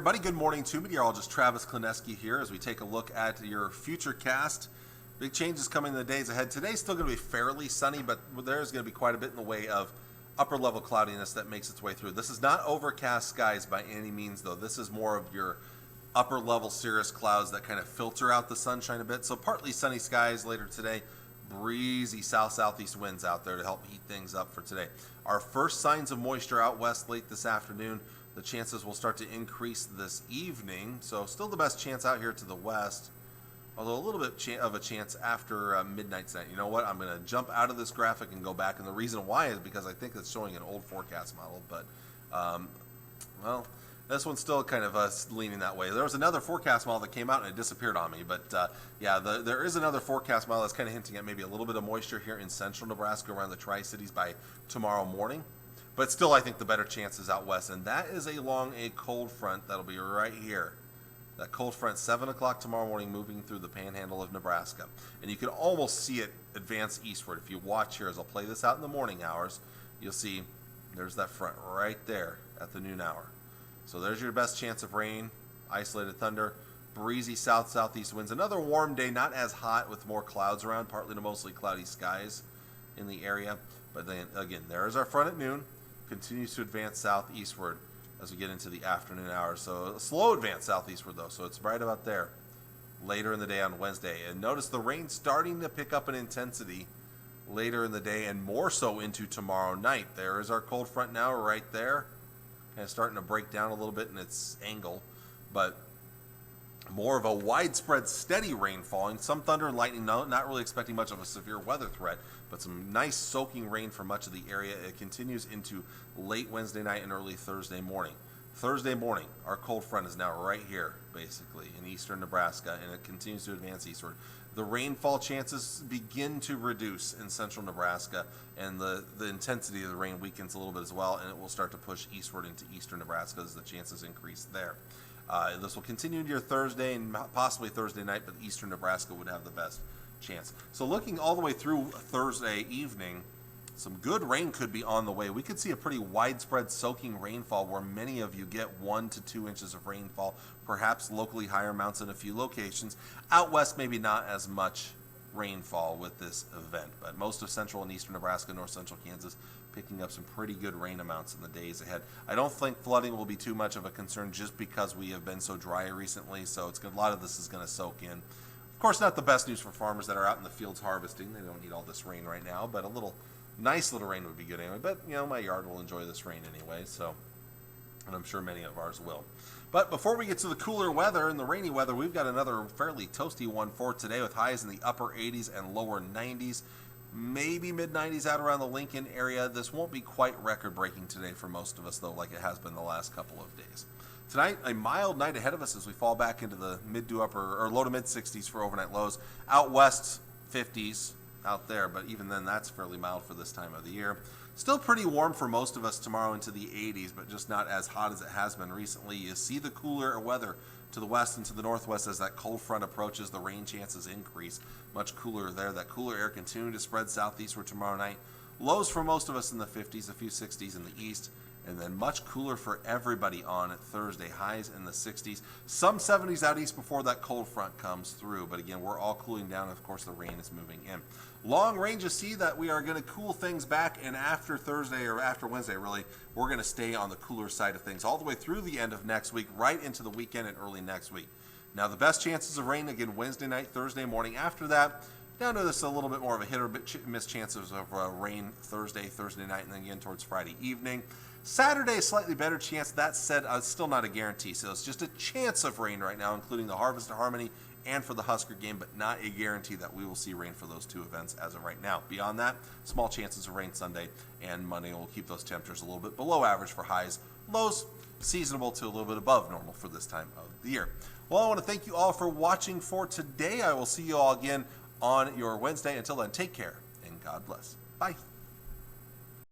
everybody. Good morning to meteorologist Travis Klineski here as we take a look at your future cast. Big changes coming in the days ahead. Today's still going to be fairly sunny, but there's going to be quite a bit in the way of upper level cloudiness that makes its way through. This is not overcast skies by any means, though. This is more of your upper level cirrus clouds that kind of filter out the sunshine a bit. So partly sunny skies later today. Breezy south-southeast winds out there to help heat things up for today. Our first signs of moisture out west late this afternoon. The chances will start to increase this evening, so still the best chance out here to the west, although a little bit of a chance after midnight tonight. You know what? I'm going to jump out of this graphic and go back, and the reason why is because I think it's showing an old forecast model, but, well, this one's still kind of leaning that way. There was another forecast model that came out and it disappeared on me, but yeah, there is another forecast model that's kind of hinting at maybe a little bit of moisture here in central Nebraska around the Tri-Cities by tomorrow morning. But still, I think the better chance is out west, and that is along a cold front that'll be right here. That cold front, 7 o'clock tomorrow morning, moving through the panhandle of Nebraska. And you can almost see it advance eastward. If you watch here, as I'll play this out in the morning hours, you'll see there's that front right there at the noon hour. So there's your best chance of rain, isolated thunder, breezy south-southeast winds. Another warm day, not as hot with more clouds around, partly to mostly cloudy skies in the area. But then, again, there's our front at noon. Continues to advance southeastward as we get into the afternoon hours. So a slow advance southeastward though, so it's right about there later in the day on Wednesday. And notice the rain starting to pick up in intensity later in the day and more so into tomorrow night. There is our cold front now right there, kind of starting to break down a little bit in its angle, but more of a widespread steady rain falling, some thunder and lightning, not really expecting much of a severe weather threat, but some nice soaking rain for much of the area. It continues into late Wednesday night and early Thursday morning. Thursday morning, our cold front is now right here, basically, in eastern Nebraska, and it continues to advance eastward. The rainfall chances begin to reduce in central Nebraska, and the intensity of the rain weakens a little bit as well, and it will start to push eastward into eastern Nebraska as the chances increase there. This will continue into your Thursday and possibly Thursday night, but eastern Nebraska would have the best chance. So looking all the way through Thursday evening, some good rain could be on the way. We could see a pretty widespread soaking rainfall where many of you get 1 to 2 inches of rainfall, perhaps locally higher amounts in a few locations. Out west, maybe not as much rainfall with this event, but most of central and eastern Nebraska, north central Kansas, picking up some pretty good rain amounts in the days ahead. I don't think flooding will be too much of a concern just because we have been so dry recently, so a lot of this is going to soak in. Of course, not the best news for farmers that are out in the fields harvesting. They don't need all this rain right now, but nice little rain would be good anyway. But, my yard will enjoy this rain anyway, so, and I'm sure many of ours will. But before we get to the cooler weather and the rainy weather, we've got another fairly toasty one for today with highs in the upper 80s and lower 90s. Maybe mid-90s out around the Lincoln area. This won't be quite record-breaking today for most of us, though, like it has been the last couple of days. Tonight, a mild night ahead of us as we fall back into the mid to upper, or low to mid-60s for overnight lows. Out west, 50s out there, but even then, that's fairly mild for this time of the year. Still pretty warm for most of us tomorrow into the 80s, but just not as hot as it has been recently. You see the cooler weather to the west and to the northwest as that cold front approaches. The rain chances increase. Much cooler there. That cooler air continuing to spread southeastward tomorrow night. Lows for most of us in the 50s, a few 60s in the east, and then much cooler for everybody on Thursday. Highs in the 60s. Some 70s out east before that cold front comes through, but again, we're all cooling down. Of course, the rain is moving in. Long ranges see that we are going to cool things back, and after Thursday, or after Wednesday really, we're going to stay on the cooler side of things all the way through the end of next week, right into the weekend and early next week. Now, the best chances of rain, again, Wednesday night, Thursday morning. After that, down to this a little bit more of a hit or miss chances of rain Thursday night, and then again towards Friday evening. Saturday, slightly better chance. That said, it's still not a guarantee, so it's just a chance of rain right now, including the Harvest of Harmony and for the Husker game, but not a guarantee that we will see rain for those two events as of right now. Beyond that, small chances of rain Sunday and Monday will keep those temperatures a little bit below average for highs. Lows, seasonable to a little bit above normal for this time of the year. Well, I want to thank you all for watching for today. I will see you all again on your Wednesday. Until then, take care and God bless. Bye.